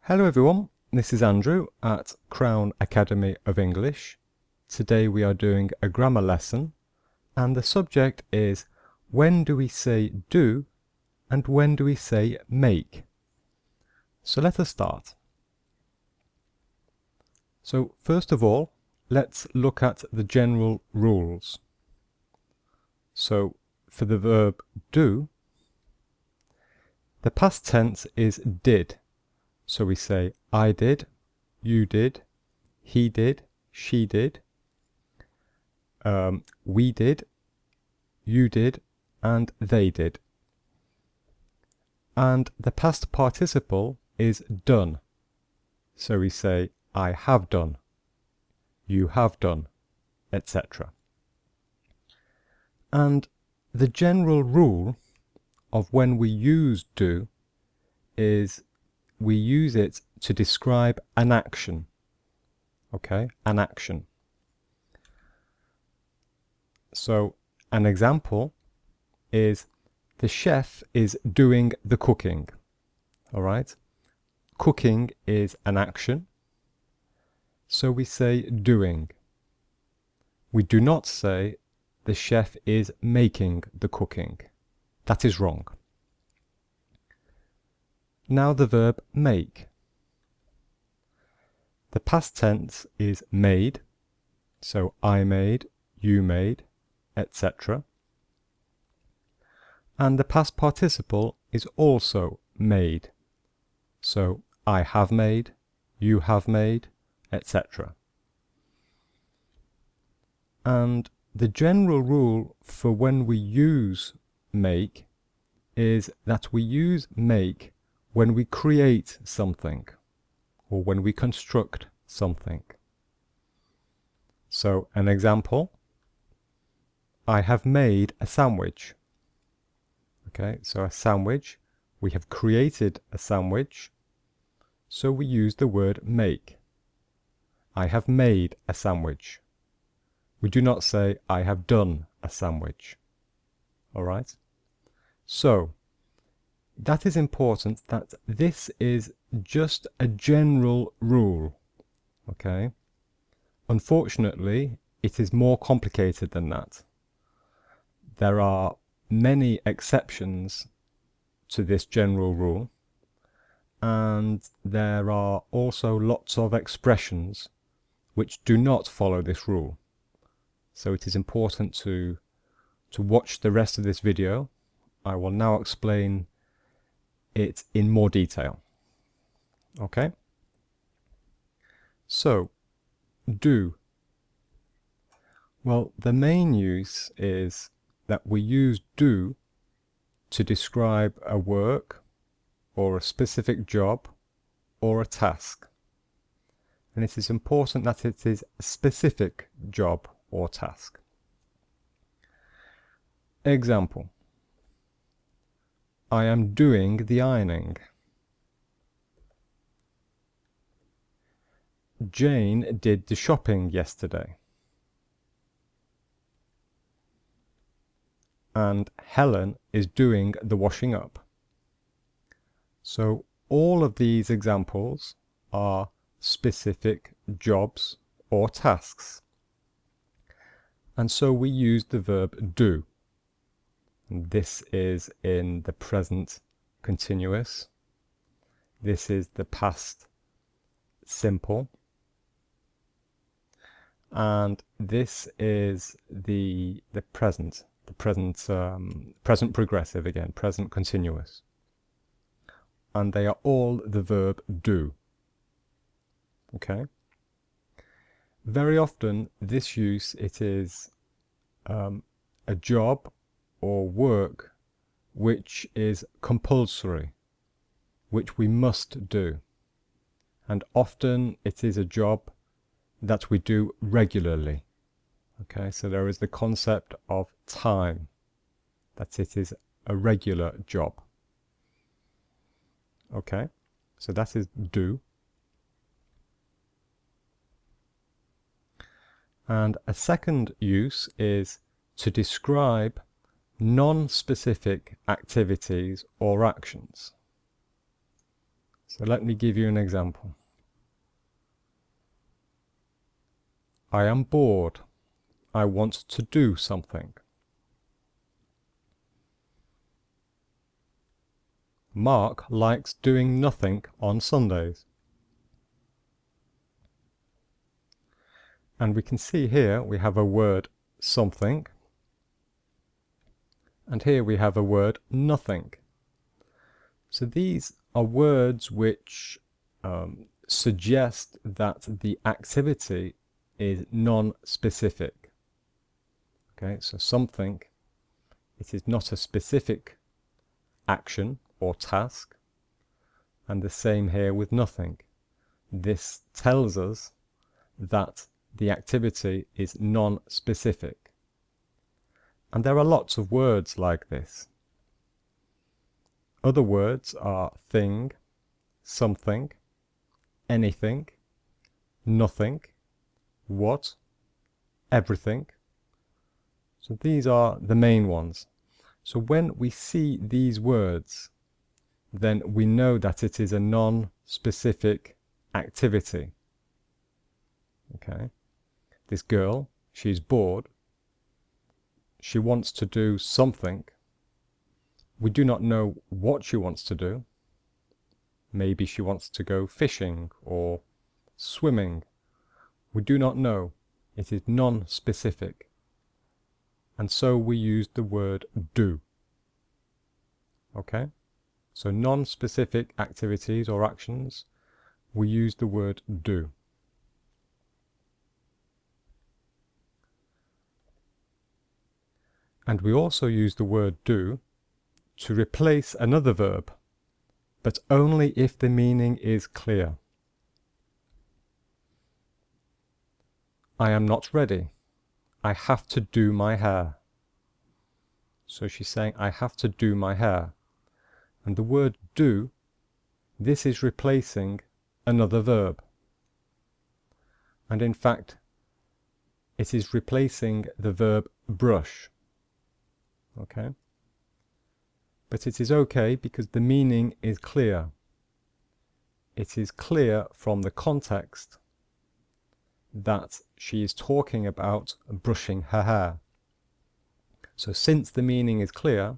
Hello everyone, this is Andrew at Crown Academy of English. Today we are doing a grammar lesson and the subject is when do we say do and when do we say make. So let us start. So first of all, let's look at the general rules. So for the verb do, the past tense is did. So we say I did, you did, he did, she did, we did, you did, and they did. And the past participle is done. So we say I have done, you have done, etc. And the general rule of when we use do is we use it to describe an action. Okay, an action. So an example is the chef is doing the cooking. All right, cooking is an action. So we say doing. We do not say the chef is making the cooking. That is wrong. Now the verb make. The past tense is made, so I made, you made, etc. And the past participle is also made, so I have made, you have made, etc. And the general rule for when we use make is that we use make when we create something or when we construct something. So an example, I have made a sandwich. Okay, so a sandwich, we have created a sandwich, so we use the word make. I have made a sandwich. We do not say I have done a sandwich. All right? So that is important, that this is just a general rule, okay? Unfortunately, it is more complicated than that. There are many exceptions to this general rule, and there are also lots of expressions which do not follow this rule. So it is important to watch the rest of this video. I will now explain it in more detail. Okay? So, do. Well, the main use is that we use do to describe a work or a specific job or a task. And it is important that it is a specific job or task. Example. I am doing the ironing. Jane did the shopping yesterday. And Helen is doing the washing up. So all of these examples are specific jobs or tasks. And so we use the verb do. This is in the present continuous. This is the past simple. And this is the present progressive again, present continuous. And they are all the verb do. Okay? Very often this use, it is a job or work which is compulsory, which we must do. And often it is a job that we do regularly. Okay, so there is the concept of time, that it is a regular job. Okay, so that is do. And a second use is to describe non-specific activities or actions. So let me give you an example. I am bored. I want to do something. Mark likes doing nothing on Sundays. And we can see here we have a word something, and here we have a word nothing. So these are words which suggest that the activity is non-specific. Okay, so something, it is not a specific action or task, and the same here with nothing. This tells us that the activity is non-specific. And there are lots of words like this. Other words are thing, something, anything, nothing, what, everything. So these are the main ones. So when we see these words, then we know that it is a non-specific activity. Okay. This girl, she's bored. She wants to do something. We do not know what she wants to do. Maybe she wants to go fishing or swimming. We do not know. It is non-specific. And so we use the word do. Okay? So non-specific activities or actions, we use the word do. And we also use the word do to replace another verb, but only if the meaning is clear. I am not ready. I have to do my hair. So she's saying, I have to do my hair. And the word do, this is replacing another verb. And in fact, it is replacing the verb brush. Okay? But it is okay because the meaning is clear. It is clear from the context that she is talking about brushing her hair. So since the meaning is clear,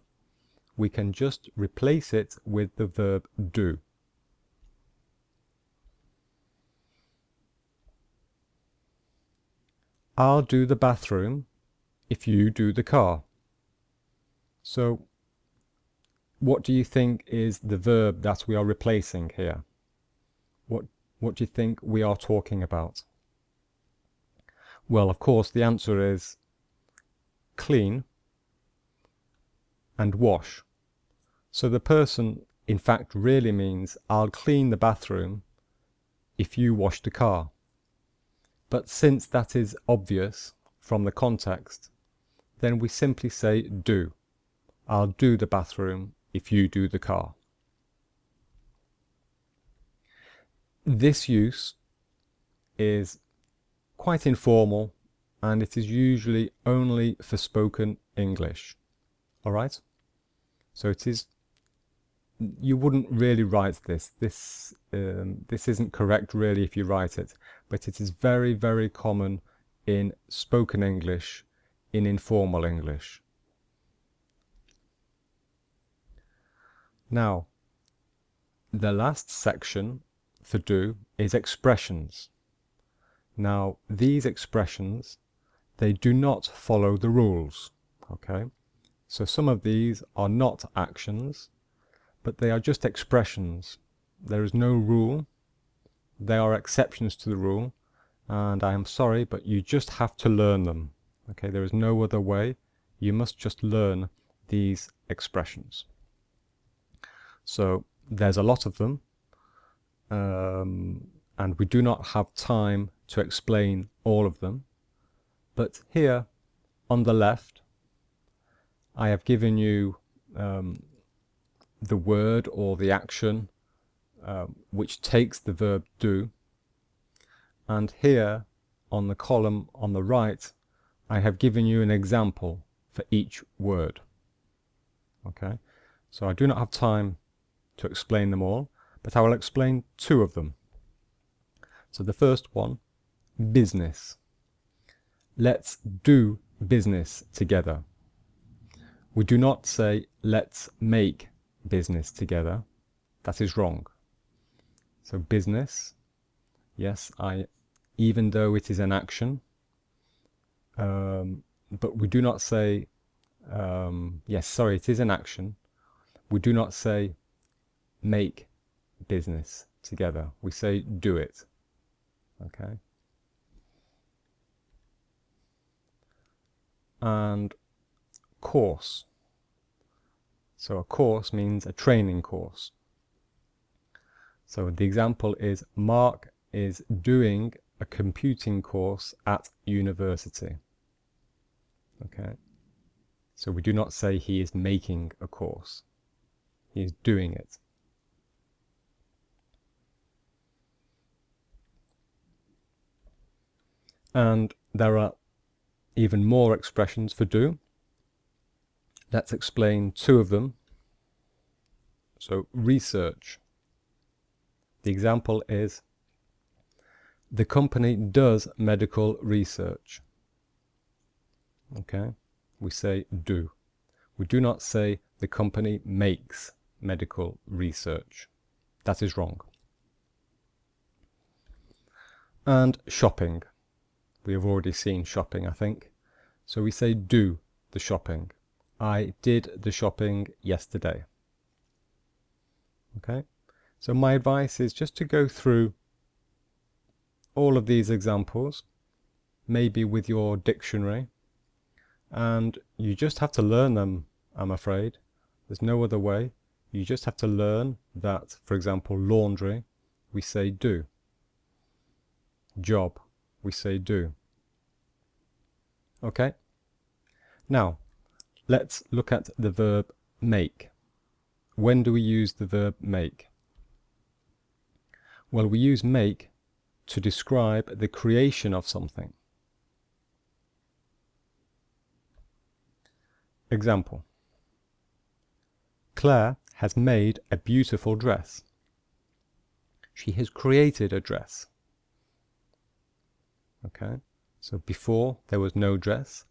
we can just replace it with the verb do. I'll do the bathroom if you do the car. So what do you think is the verb that we are replacing here? What do you think we are talking about? Well, of course, the answer is clean and wash. So the person, in fact, really means, I'll clean the bathroom if you wash the car. But since that is obvious from the context, then we simply say do. I'll do the bathroom if you do the car. This use is quite informal, and it is usually only for spoken English. All right? So it is, you wouldn't really write this. This isn't correct really if you write it, but it is very, very common in spoken English, in informal English. Now, the last section for do is expressions. Now, these expressions, they do not follow the rules, okay? So some of these are not actions, but they are just expressions. There is no rule. They are exceptions to the rule, and I am sorry, but you just have to learn them, okay? There is no other way. You must just learn these expressions. So there's a lot of them, and we do not have time to explain all of them. But here on the left, I have given you the word or the action which takes the verb do. And here on the column on the right, I have given you an example for each word. Okay, so I do not have time to explain them all, but I will explain two of them. So the first one, business. Let's do business together. We do not say let's make business together. That is wrong. So business, yes, even though it is an action, but we do not say, yes, sorry, it is an action. We do not say make business together. We say do it. Okay. And course. So a course means a training course. So the example is Mark is doing a computing course at university. Okay. So we do not say he is making a course. He is doing it. And there are even more expressions for do. Let's explain two of them. So research. The example is the company does medical research. Okay, we say do. We do not say the company makes medical research. That is wrong. And shopping. We have already seen shopping, I think. So we say do the shopping. I did the shopping yesterday. Okay, so my advice is just to go through all of these examples, maybe with your dictionary, and you just have to learn them, I'm afraid. There's no other way. You just have to learn that, for example, laundry, we say do. Job, we say do. Okay? Now, let's look at the verb make. When do we use the verb make? Well, we use make to describe the creation of something. Example. Claire has made a beautiful dress. She has created a dress. Okay, so before there was no dress,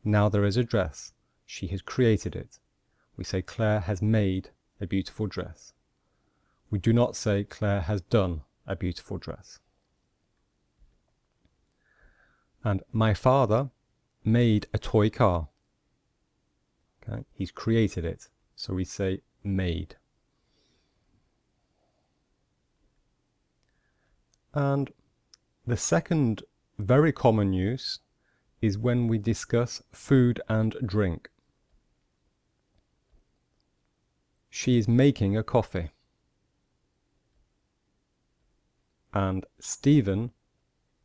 now there is a dress. She has created it. We say Claire has made a beautiful dress. We do not say Claire has done a beautiful dress. And my father made a toy car. Okay, he's created it. So we say made. And the second very common use is when we discuss food and drink. She is making a coffee. And Stephen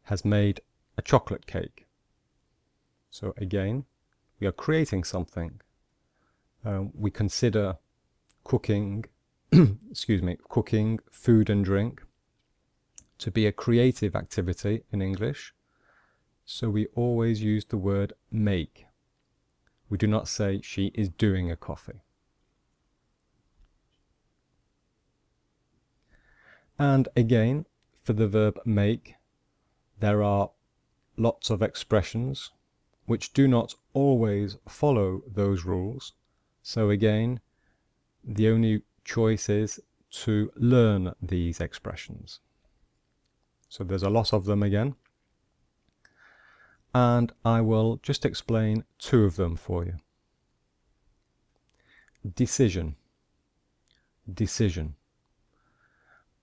has made a chocolate cake. So again, we are creating something. We consider cooking, cooking, food and drink to be a creative activity in English. So we always use the word make. We do not say she is doing a coffee. And again, for the verb make, there are lots of expressions which do not always follow those rules. So again, the only choice is to learn these expressions. So there's a lot of them again. And I will just explain two of them for you. Decision. Decision.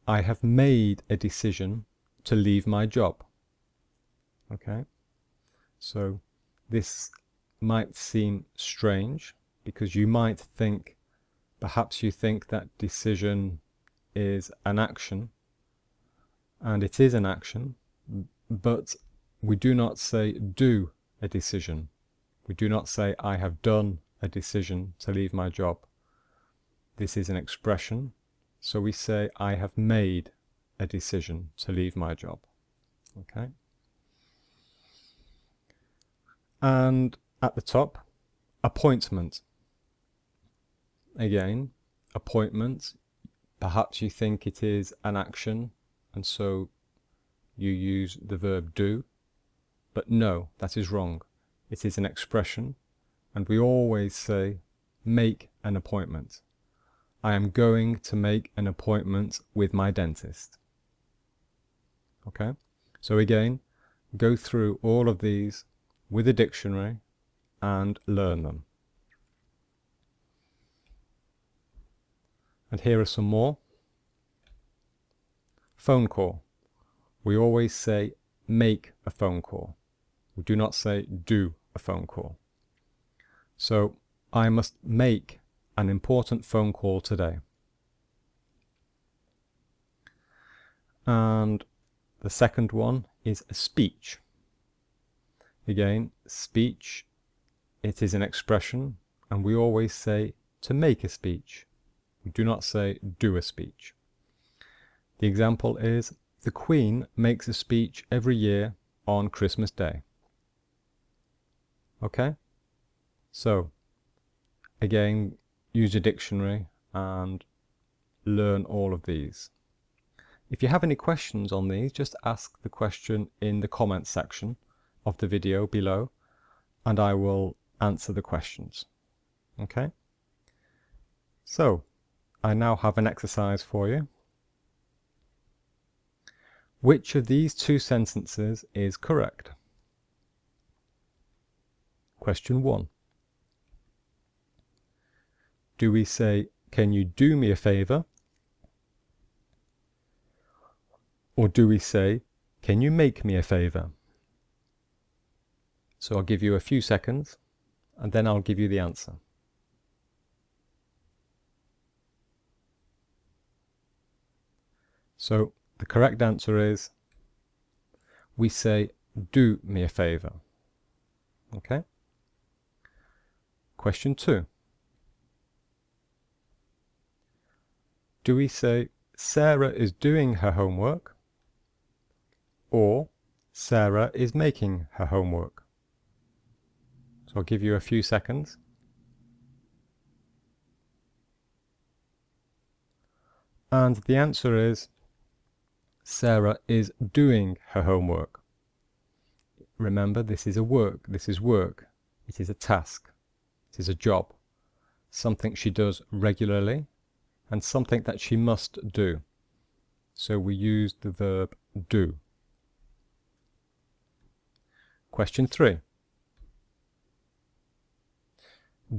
I have made a decision to leave my job. Okay, so this might seem strange because you might think, perhaps you think that decision is an action, and it is an action, but we do not say do a decision. We do not say I have done a decision to leave my job. This is an expression. So we say, I have made a decision to leave my job. Okay. And at the top, appointment. Again, appointment. Perhaps you think it is an action, and so you use the verb do, but no, that is wrong. It is an expression, and we always say, make an appointment. I am going to make an appointment with my dentist. Okay? So again, go through all of these with a dictionary and learn them. And here are some more. Phone call. We always say make a phone call. We do not say do a phone call. So I must make an important phone call today. And the second one is a speech. Again, speech, it is an expression, and we always say to make a speech. We do not say do a speech. The example is, the Queen makes a speech every year on Christmas Day. Okay? So, again, use a dictionary and learn all of these. If you have any questions on these, just ask the question in the comments section of the video below, and I will answer the questions. Okay? So, I now have an exercise for you. Which of these two sentences is correct? Question 1. Do we say, can you do me a favour? Or do we say, can you make me a favour? So I'll give you a few seconds, and then I'll give you the answer. So the correct answer is, we say, do me a favour. Okay? Question 2. Do we say, Sarah is doing her homework? Or, Sarah is making her homework? So I'll give you a few seconds. And the answer is, Sarah is doing her homework. Remember, this is a work. This is work. It is a task. It is a job. Something she does regularly and something that she must do. So we use the verb do. Question 3.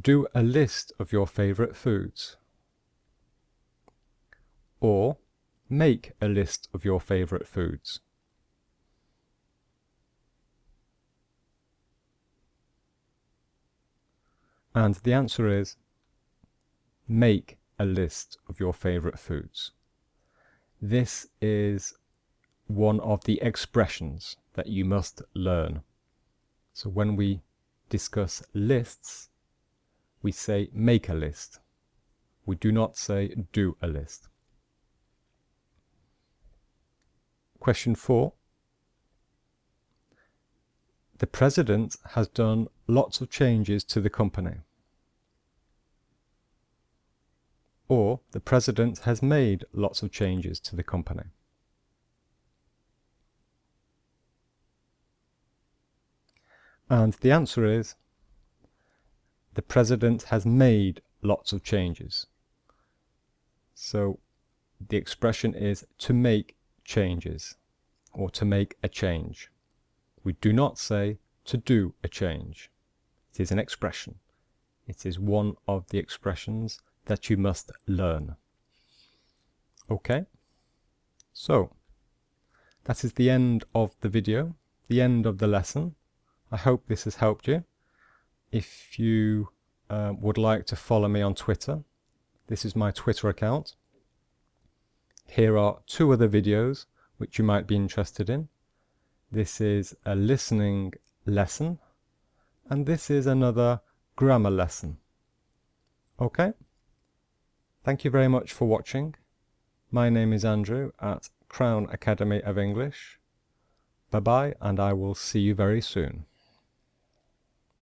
Do a list of your favourite foods. Or make a list of your favourite foods. And the answer is, make a list of your favourite foods. This is one of the expressions that you must learn. So when we discuss lists, we say make a list. We do not say do a list. Question 4. The president has done lots of changes to the company. Or the president has made lots of changes to the company. And the answer is, the president has made lots of changes. So the expression is to make changes, or to make a change. We do not say to do a change. It is an expression. It is one of the expressions that you must learn. Okay? So, that is the end of the video, the end of the lesson. I hope this has helped you. If you would like to follow me on Twitter, this is my Twitter account. Here are 2 other videos which you might be interested in. This is a listening lesson, and this is another grammar lesson. Okay? Thank you very much for watching. My name is Andrew at Crown Academy of English. Bye bye, and I will see you very soon.